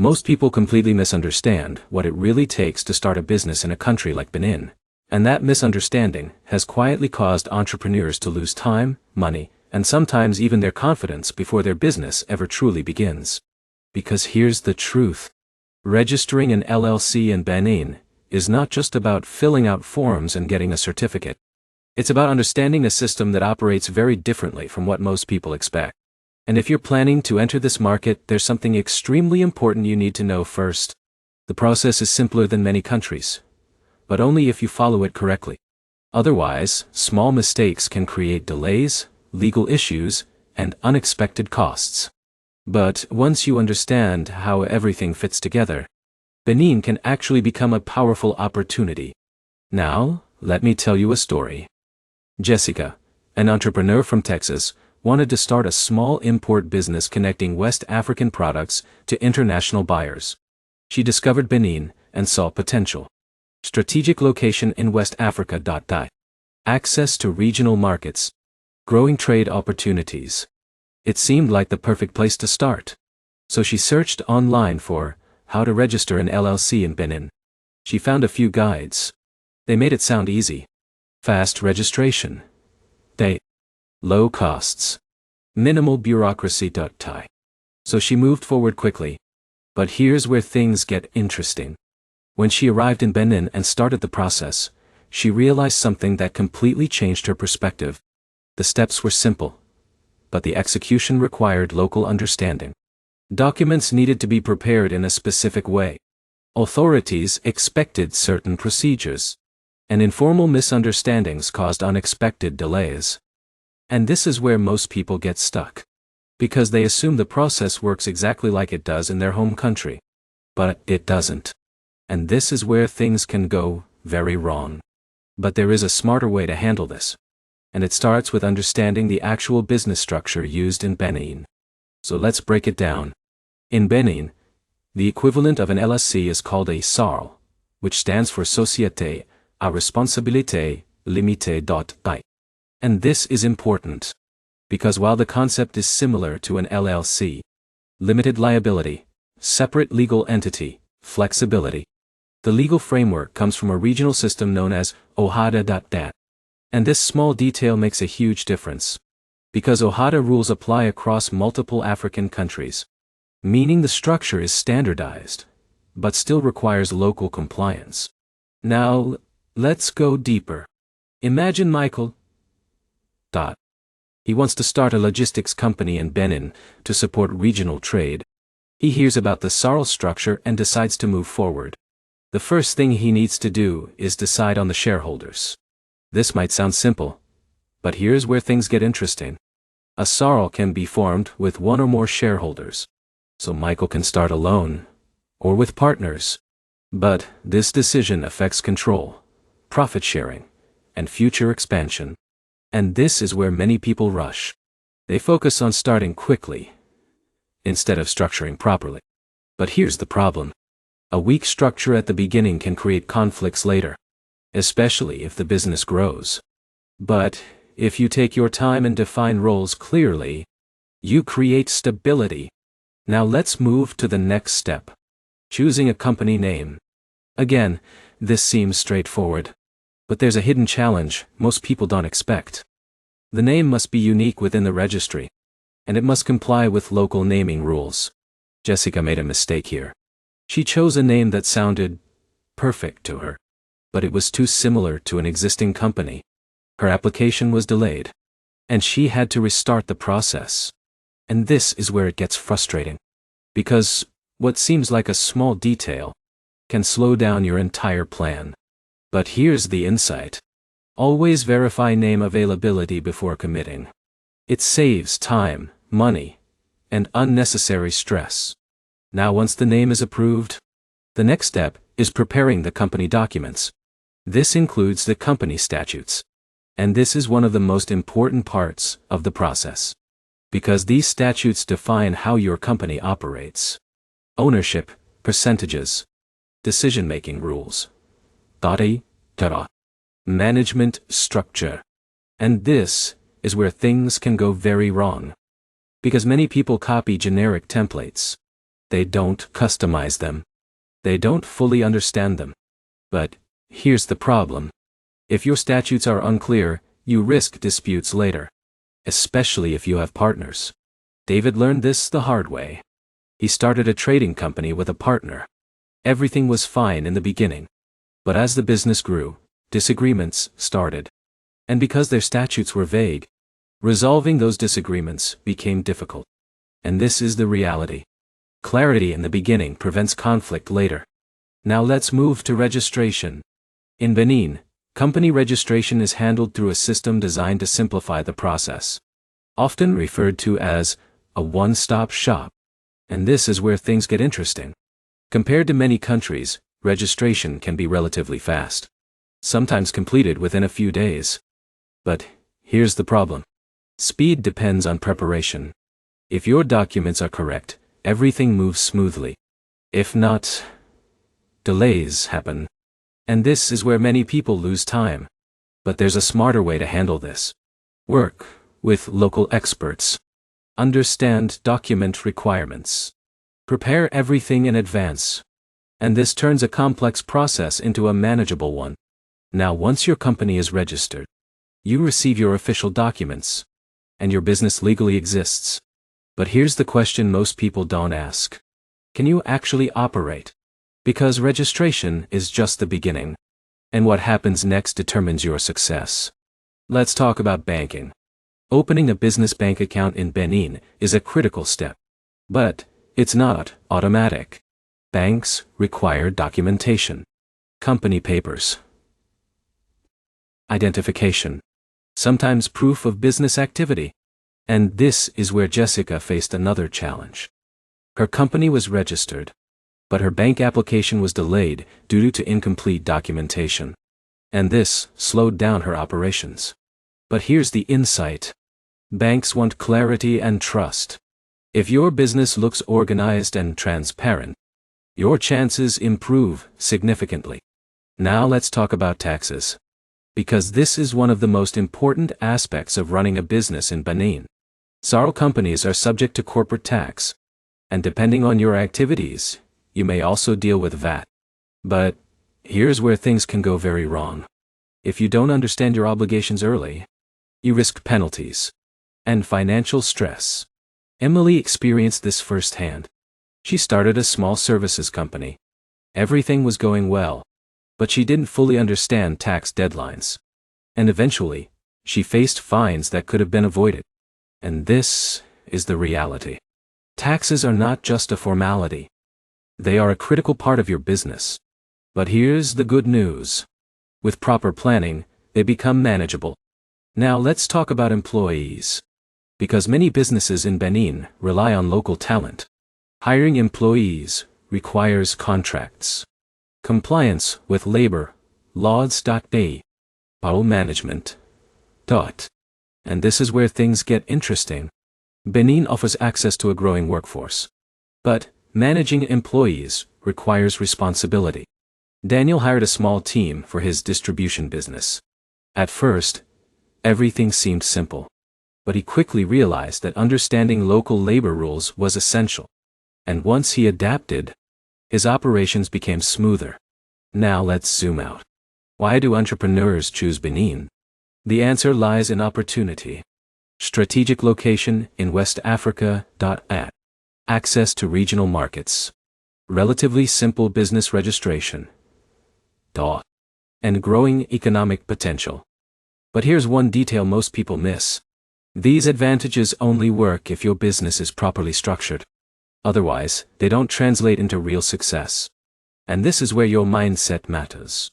Most people completely misunderstand what it really takes to start a business in a country like Benin. And that misunderstanding has quietly caused entrepreneurs to lose time, money, and sometimes even their confidence before their business ever truly begins. Because here's the truth. Registering an LLC in Benin is not just about filling out forms and getting a certificate. It's about understanding a system that operates very differently from what most people expect. And if you're planning to enter this market, there's something extremely important you need to know first. The process is simpler than many countries, but only if you follow it correctly. Otherwise, small mistakes can create delays, legal issues, and unexpected costs. But once you understand how everything fits together, Benin can actually become a powerful opportunity. Now, let me tell you a story. Jessica, an entrepreneur from Texas, wanted to start a small import business connecting West African products to international buyers. She discovered Benin and saw potential. Strategic location in West Africa. Access to regional markets. Growing trade opportunities. It seemed like the perfect place to start. So she searched online for how to register an LLC in Benin. She found a few guides. They made it sound easy. Fast registration. Low costs. Minimal bureaucracy. So she moved forward quickly. But here's where things get interesting. When she arrived in Benin and started the process, she realized something that completely changed her perspective. The steps were simple, but the execution required local understanding. Documents needed to be prepared in a specific way. Authorities expected certain procedures, and informal misunderstandings caused unexpected delays. And this is where most people get stuck, because they assume the process works exactly like it does in their home country. But it doesn't. And this is where things can go very wrong. But there is a smarter way to handle this. And it starts with understanding the actual business structure used in Benin. So let's break it down. In Benin, the equivalent of an LLC is called a SARL, which stands for Société à Responsabilité Limitée. And this is important, because while the concept is similar to an LLC, limited liability, separate legal entity, flexibility, the legal framework comes from a regional system known as OHADA. And this small detail makes a huge difference, because OHADA rules apply across multiple African countries, meaning the structure is standardized, but still requires local compliance. Now, let's go deeper. Imagine Michael. He wants to start a logistics company in Benin to support regional trade. He hears about the SARL structure and decides to move forward. The first thing he needs to do is decide on the shareholders. This might sound simple, but here's where things get interesting. A SARL can be formed with one or more shareholders. So Michael can start alone, or with partners. But this decision affects control, profit sharing, and future expansion. And this is where many people rush. They focus on starting quickly, instead of structuring properly. But here's the problem. A weak structure at the beginning can create conflicts later, especially if the business grows. But if you take your time and define roles clearly, you create stability. Now let's move to the next step. Choosing a company name. Again, this seems straightforward. But there's a hidden challenge most people don't expect. The name must be unique within the registry, and it must comply with local naming rules. Jessica made a mistake here. She chose a name that sounded perfect to her, but it was too similar to an existing company. Her application was delayed, and she had to restart the process. And this is where it gets frustrating, because what seems like a small detail can slow down your entire plan. But here's the insight. Always verify name availability before committing. It saves time, money, and unnecessary stress. Now once the name is approved, the next step is preparing the company documents. This includes the company statutes. And this is one of the most important parts of the process, because these statutes define how your company operates. Ownership, percentages, decision-making rules, management structure. And this is where things can go very wrong, because many people copy generic templates. They don't customize them. They don't fully understand them. But here's the problem. If your statutes are unclear, you risk disputes later. Especially if you have partners. David learned this the hard way. He started a trading company with a partner. Everything was fine in the beginning. But as the business grew, disagreements started. And because their statutes were vague, resolving those disagreements became difficult. And this is the reality. Clarity in the beginning prevents conflict later. Now let's move to registration. In Benin, company registration is handled through a system designed to simplify the process. Often referred to as a one-stop shop. And this is where things get interesting. Compared to many countries, registration can be relatively fast. Sometimes completed within a few days. But here's the problem. Speed depends on preparation. If your documents are correct, everything moves smoothly. If not, delays happen. And this is where many people lose time. But there's a smarter way to handle this. Work with local experts. Understand document requirements. Prepare everything in advance. And this turns a complex process into a manageable one. Now once your company is registered, you receive your official documents. And your business legally exists. But here's the question most people don't ask. Can you actually operate? Because registration is just the beginning. And what happens next determines your success. Let's talk about banking. Opening a business bank account in Benin is a critical step. But it's not automatic. Banks require documentation. Company papers. Identification. Sometimes proof of business activity. And this is where Jessica faced another challenge. Her company was registered, but her bank application was delayed due to incomplete documentation. And this slowed down her operations. But here's the insight. Banks want clarity and trust. If your business looks organized and transparent, your chances improve significantly. Now let's talk about taxes. Because this is one of the most important aspects of running a business in Benin. Several companies are subject to corporate tax. And depending on your activities, you may also deal with VAT. But here's where things can go very wrong. If you don't understand your obligations early, you risk penalties and financial stress. Emily experienced this firsthand. She started a small services company. Everything was going well, but she didn't fully understand tax deadlines. And eventually, she faced fines that could have been avoided. And this is the reality. Taxes are not just a formality. They are a critical part of your business. But here's the good news. With proper planning, they become manageable. Now let's talk about employees. Because many businesses in Benin rely on local talent. Hiring employees requires contracts. Compliance with labor laws. Power management. And this is where things get interesting. Benin offers access to a growing workforce. But managing employees requires responsibility. Daniel hired a small team for his distribution business. At first, everything seemed simple. But he quickly realized that understanding local labor rules was essential. And once he adapted, his operations became smoother. Now let's zoom out. Why do entrepreneurs choose Benin? The answer lies in opportunity. Strategic location in West Africa. Access to regional markets. Relatively simple business registration. And growing economic potential. But here's one detail most people miss. These advantages only work if your business is properly structured. Otherwise, they don't translate into real success. And this is where your mindset matters.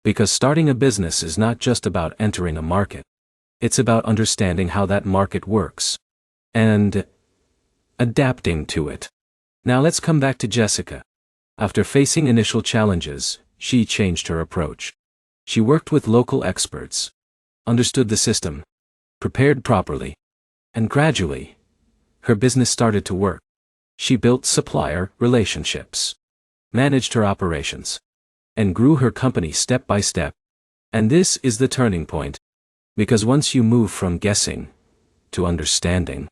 Because starting a business is not just about entering a market. It's about understanding how that market works. And adapting to it. Now let's come back to Jessica. After facing initial challenges, she changed her approach. She worked with local experts. Understood the system. Prepared properly. And gradually, her business started to work. She built supplier relationships. Managed her operations. And grew her company step by step. And this is the turning point. Because once you move from guessing to understanding,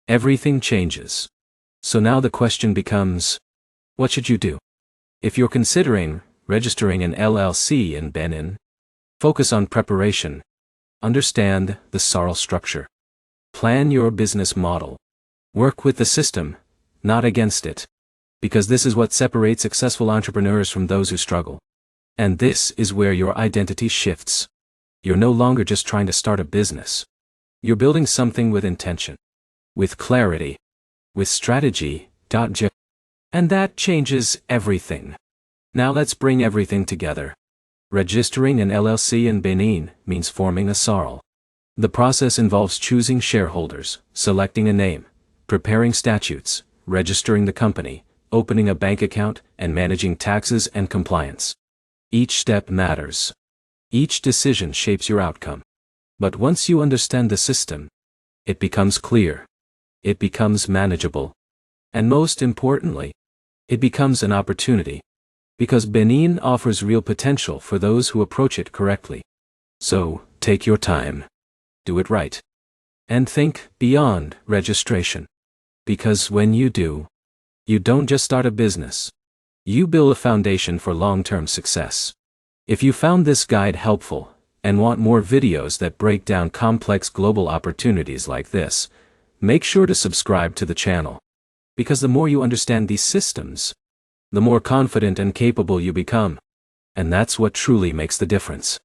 everything changes. So now the question becomes, what should you do? If you're considering registering an LLC in Benin, focus on preparation. Understand the SARL structure. Plan your business model. Work with the system, not against it. Because this is what separates successful entrepreneurs from those who struggle. And this is where your identity shifts. You're no longer just trying to start a business. You're building something with intention, with clarity, with strategy. And that changes everything. Now let's bring everything together. Registering an LLC in Benin means forming a SARL. The process involves choosing shareholders, selecting a name, preparing statutes, registering the company, opening a bank account, and managing taxes and compliance. Each step matters. Each decision shapes your outcome. But once you understand the system, it becomes clear. It becomes manageable. And most importantly, it becomes an opportunity. Because Benin offers real potential for those who approach it correctly. So, take your time. Do it right. And think beyond registration. Because when you do, you don't just start a business. You build a foundation for long-term success. If you found this guide helpful, and want more videos that break down complex global opportunities like this, make sure to subscribe to the channel. Because the more you understand these systems, the more confident and capable you become. And that's what truly makes the difference.